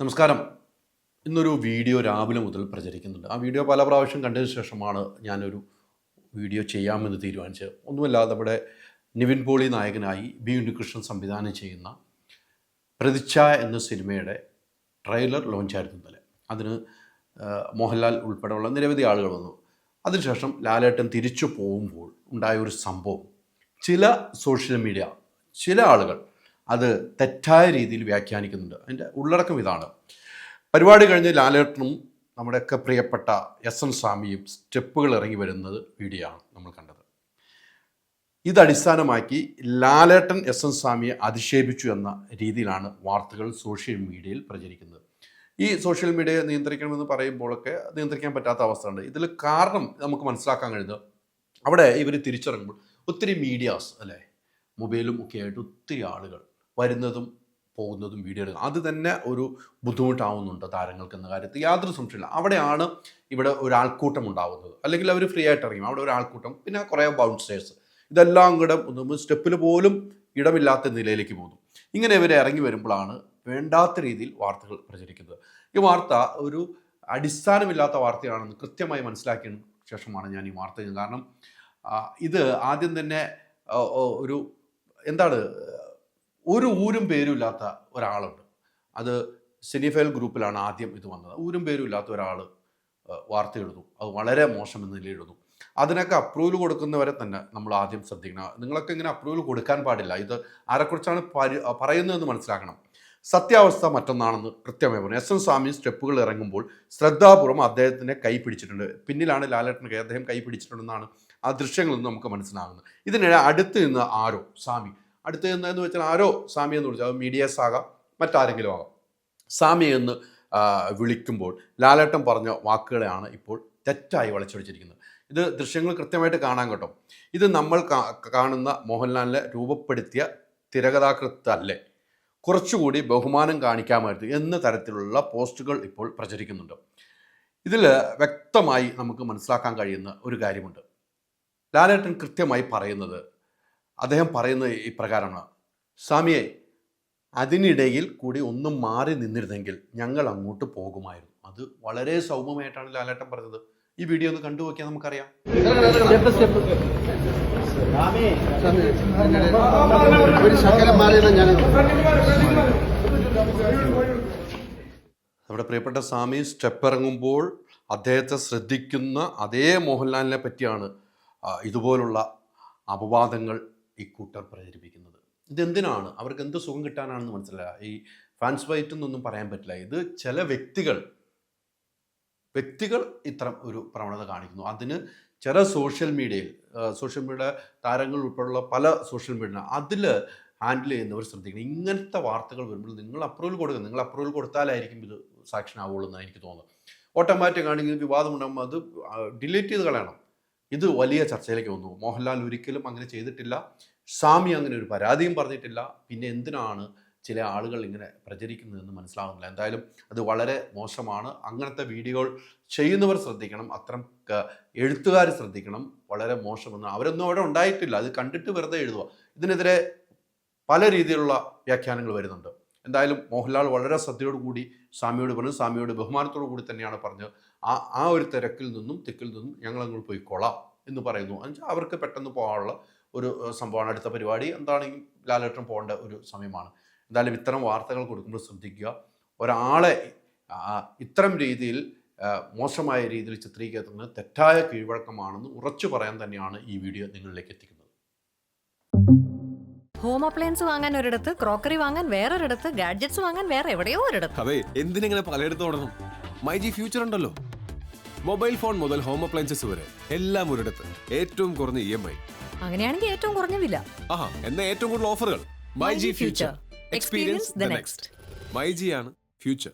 നമസ്കാരം. ഇന്നൊരു വീഡിയോ രാവിലെ മുതൽ പ്രചരിക്കുന്നുണ്ട്. ആ വീഡിയോ പല പ്രാവശ്യം കണ്ടതിന് ശേഷമാണ് ഞാനൊരു വീഡിയോ ചെയ്യാമെന്ന് തീരുമാനിച്ചത്. ഒന്നുമല്ലാതെ നമ്മുടെ നിവിൻ പോളി നായകനായി ബി ഉണ്ണികൃഷ്ണൻ സംവിധാനം ചെയ്യുന്ന പ്രതിച്ഛ എന്ന സിനിമയുടെ ട്രെയിലർ ലോഞ്ചായിരുന്നു ഇന്നലെ. അതിന് മോഹൻലാൽ ഉൾപ്പെടെയുള്ള നിരവധി ആളുകൾ വന്നു. അതിനുശേഷം ലാലേട്ടൻ തിരിച്ചു പോകുമ്പോൾ ഉണ്ടായ ഒരു സംഭവം, ചില സോഷ്യൽ മീഡിയ ചില ആളുകൾ അത് തെറ്റായ രീതിയിൽ വ്യാഖ്യാനിക്കുന്നുണ്ട്. അതിൻ്റെ ഉള്ളടക്കം ഇതാണ്: പരിപാടി കഴിഞ്ഞ് ലാലേട്ടനും നമ്മുടെയൊക്കെ പ്രിയപ്പെട്ട എസ്.എൻ. സ്വാമിയും സ്റ്റെപ്പുകൾ ഇറങ്ങി വരുന്നത് വീഡിയോ ആണ് നമ്മൾ കണ്ടത്. ഇതടിസ്ഥാനമാക്കി ലാലേട്ടൻ എസ്.എൻ. സ്വാമിയെ അധിക്ഷേപിച്ചു എന്ന രീതിയിലാണ് വാർത്തകൾ സോഷ്യൽ മീഡിയയിൽ പ്രചരിക്കുന്നത്. ഈ സോഷ്യൽ മീഡിയയെ നിയന്ത്രിക്കണമെന്ന് പറയുമ്പോഴൊക്കെ നിയന്ത്രിക്കാൻ പറ്റാത്ത അവസ്ഥയുണ്ട്. ഇതിൽ കാരണം നമുക്ക് മനസ്സിലാക്കാൻ കഴിയുന്നത്, അവിടെ ഇവർ തിരിച്ചിറങ്ങുമ്പോൾ ഒത്തിരി മീഡിയാസ് അല്ലേ, മൊബൈലും ഒക്കെ ആയിട്ട് ഒത്തിരി ആളുകൾ വരുന്നതും പോകുന്നതും വീഡിയോ എടുക്കുക, അത് തന്നെ ഒരു ബുദ്ധിമുട്ടാവുന്നുണ്ട് താരങ്ങൾക്ക് എന്ന കാര്യത്തിൽ യാതൊരു സംശയമില്ല. അവിടെയാണ് ഇവിടെ ഒരാൾക്കൂട്ടം ഉണ്ടാവുന്നത്. അല്ലെങ്കിൽ അവർ ഫ്രീ ആയിട്ട് ഇറങ്ങും, അവിടെ ഒരാൾക്കൂട്ടം, പിന്നെ കുറേ ബൗൺസേഴ്സ്, ഇതെല്ലാം കൂടെ സ്റ്റെപ്പിൽ പോലും ഇടമില്ലാത്ത നിലയിലേക്ക് പോകുന്നു. ഇങ്ങനെ ഇവർ ഇറങ്ങി വരുമ്പോഴാണ് വേണ്ടാത്ത രീതിയിൽ വാർത്തകൾ പ്രചരിക്കുന്നത്. ഈ വാർത്ത ഒരു അടിസ്ഥാനമില്ലാത്ത വാർത്തയാണെന്ന് കൃത്യമായി മനസ്സിലാക്കിയ ശേഷമാണ് ഞാൻ ഈ വാർത്ത ചെയ്യുന്നത്. കാരണം ഇത് ആദ്യം തന്നെ ഒരു എന്താണ്, ഒരു ഊരും പേരും ഇല്ലാത്ത ഒരാളുണ്ട്. അത് സിനിഫൈൽ ഗ്രൂപ്പിലാണ് ആദ്യം ഇത് വന്നത്. ഊരും പേരും ഇല്ലാത്ത ഒരാൾ വാർത്ത എഴുതുന്നു, അത് വളരെ മോശം എന്ന നിലയിൽ എഴുതുന്നു. അതിനൊക്കെ അപ്രൂവൽ കൊടുക്കുന്നവരെ തന്നെ നമ്മൾ ആദ്യം ശ്രദ്ധിക്കണം. നിങ്ങളൊക്കെ ഇങ്ങനെ അപ്രൂവൽ കൊടുക്കാൻ പാടില്ല. ഇത് ആരെക്കുറിച്ചാണ് പറയുന്നതെന്ന് മനസ്സിലാക്കണം. സത്യാവസ്ഥ മറ്റൊന്നാണെന്ന് കൃത്യമായി പറഞ്ഞു. എസ്.എൻ. സ്വാമി സ്റ്റെപ്പുകൾ ഇറങ്ങുമ്പോൾ ശ്രദ്ധാപൂർവ്വം അദ്ദേഹത്തിനെ കൈ പിടിച്ചിട്ടുണ്ട്. പിന്നിലാണ് ലാലേട്ടനെ അദ്ദേഹം കൈ പിടിച്ചിട്ടുണ്ടെന്നാണ് ആ ദൃശ്യങ്ങളിൽ നിന്ന് നമുക്ക് മനസ്സിലാകുന്നത്. ഇതിനിടെ അടുത്ത് നിന്ന് ആരോ സ്വാമി, അടുത്ത് നിന്ന് വെച്ചാൽ ആരോ സ്വാമി എന്ന് വിളിച്ചാൽ അത് മീഡിയാസ് ആകാം, മറ്റാരെങ്കിലും ആകാം, സ്വാമി എന്ന് വിളിക്കുമ്പോൾ ലാലേട്ടൻ പറഞ്ഞ വാക്കുകളെയാണ് ഇപ്പോൾ തെറ്റായി വളച്ചൊടിച്ചിരിക്കുന്നത്. ഇത് ദൃശ്യങ്ങൾ കൃത്യമായിട്ട് കാണാൻ കേട്ടോ. ഇത് നമ്മൾ കാണുന്ന മോഹൻലാലിനെ രൂപപ്പെടുത്തിയ തിരകഥാകൃത്തല്ലേ, കുറച്ചുകൂടി ബഹുമാനം കാണിക്കാമായിരുന്നു എന്ന തരത്തിലുള്ള പോസ്റ്റുകൾ ഇപ്പോൾ പ്രചരിക്കുന്നുണ്ട്. ഇതിൽ വ്യക്തമായി നമുക്ക് മനസ്സിലാക്കാൻ കഴിയുന്ന ഒരു കാര്യമുണ്ട്. ലാലേട്ടൻ കൃത്യമായി പറയുന്നത്, അദ്ദേഹം പറയുന്നത് ഇപ്രകാരമാണ്: സ്വാമിയെ, അതിനിടയിൽ കൂടി ഒന്നും മാറി നിന്നിരുന്നെങ്കിൽ ഞങ്ങൾ അങ്ങോട്ട് പോകുമായിരുന്നു. അത് വളരെ സൗമ്യമായിട്ടാണ് ലാലേട്ടൻ പറഞ്ഞത്. ഈ വീഡിയോ ഒന്ന് കണ്ടു നോക്കിയാൽ നമുക്കറിയാം. നമ്മുടെ പ്രിയപ്പെട്ട സ്വാമി സ്റ്റെപ്പ് ഇറങ്ങുമ്പോൾ അദ്ദേഹത്തെ ശ്രദ്ധിക്കുന്ന അതേ മോഹൻലാലിനെ പറ്റിയാണ് ഇതുപോലുള്ള അപവാദങ്ങൾ ഈ കൂട്ടർ പ്രചരിപ്പിക്കുന്നത്. ഇതെന്തിനാണ്, അവർക്ക് എന്ത് സുഖം കിട്ടാനാണെന്ന് മനസ്സിലായ. ഈ ഫാൻസ് ഫൈറ്റ് എന്നൊന്നും പറയാൻ പറ്റില്ല. ഇത് ചില വ്യക്തികൾ ഇത്തരം ഒരു പ്രവണത കാണിക്കുന്നു. അതിന് ചില സോഷ്യൽ മീഡിയ താരങ്ങൾ ഉൾപ്പെടെയുള്ള പല സോഷ്യൽ മീഡിയ അതിൽ ഹാൻഡിൽ ചെയ്യുന്നവർ ശ്രദ്ധിക്കണം. ഇങ്ങനത്തെ വാർത്തകൾ വരുമ്പോൾ നിങ്ങൾ അപ്രൂവൽ കൊടുക്കുക. നിങ്ങൾ അപ്രൂവൽ കൊടുത്താലായിരിക്കും ഇത് സാക്ഷൻ ആവുള്ളൂ എന്നാണ് എനിക്ക് തോന്നുന്നത്. ഓട്ടോമാറ്റിക് ആണെങ്കിൽ വിവാദം ഉണ്ടാകുമ്പോൾ അത് ഡിലീറ്റ് ചെയ്ത് കളയണം. ഇത് വലിയ ചർച്ചയിലേക്ക് വന്നു. മോഹൻലാൽ ഒരിക്കലും അങ്ങനെ ചെയ്തിട്ടില്ല, സ്വാമി അങ്ങനെ ഒരു പരാതിയും പറഞ്ഞിട്ടില്ല. പിന്നെ എന്തിനാണ് ചില ആളുകൾ ഇങ്ങനെ പ്രചരിക്കുന്നതെന്ന് മനസ്സിലാകുന്നില്ല. എന്തായാലും അത് വളരെ മോശമാണ്. അങ്ങനത്തെ വീഡിയോകൾ ചെയ്യുന്നവർ ശ്രദ്ധിക്കണം, അത്തരം എഴുത്തുകാർ ശ്രദ്ധിക്കണം. വളരെ മോശമെന്ന്, അവരൊന്നും അവിടെ ഉണ്ടായിട്ടില്ല, അത് കണ്ടിട്ട് വെറുതെ എഴുതുക. ഇതിനെതിരെ പല രീതിയിലുള്ള വ്യാഖ്യാനങ്ങൾ വരുന്നുണ്ട്. എന്തായാലും മോഹൻലാൽ വളരെ ശ്രദ്ധയോടുകൂടി സ്വാമിയോട് പറഞ്ഞു, സ്വാമിയോട് ബഹുമാനത്തോടു കൂടി തന്നെയാണ് പറഞ്ഞത്. ആ ഒരു തിക്കിൽ നിന്നും ഞങ്ങളങ്ങോട്ട് പോയിക്കോളാം എന്ന് പറയുന്നു. എന്നുവെച്ചാൽ അവർക്ക് പെട്ടെന്ന് പോകാനുള്ള ഒരു സംഭവമാണ്. അടുത്ത പരിപാടി എന്താണെങ്കിലും ലാലേട്ടൻ പോകേണ്ട ഒരു സമയമാണ്. എന്തായാലും ഇത്തരം വാർത്തകൾ കൊടുക്കുമ്പോൾ ശ്രദ്ധിക്കുക. ഒരാളെ ഇത്തരം രീതിയിൽ മോശമായ രീതിയിൽ ചിത്രീകരിക്കുന്നത് തെറ്റായ കീഴ്വഴക്കമാണെന്ന് ഉറച്ചു പറയാൻ തന്നെയാണ് ഈ വീഡിയോ നിങ്ങളിലേക്ക് എത്തിക്കുന്നത്. ഹോം അപ്ലയൻസ് വാങ്ങാൻ ഒരിടത്ത്, ക്രോക്കറി വാങ്ങാൻ വേറൊരിടത്ത്, ഗാഡ്ജറ്റ്സ് വാങ്ങാൻ വേറെ എവിടെയോ ഒരിടത്ത്. അതെ, എന്തിനെങ്ങനെ പലയിടത്ത് ഓടണം? മൈജി ഫ്യൂച്ചർ ഉണ്ടല്ലോ. മൊബൈൽ ഫോൺ മുതൽ ഹോം അപ്ലയൻസസ് വരെ എല്ലാം ഒരിടത്ത്, ഏറ്റവും കുറഞ്ഞ EMI. അങ്ങനെയാണെങ്കിൽ ഏറ്റവും കുറഞ്ഞ വില. ആഹാ, എന്നാ ഏറ്റവും കൂടുതൽ ഓഫറുകൾ. MyG future, experience the next. MyG ആണ് ഫ്യൂച്ചർ.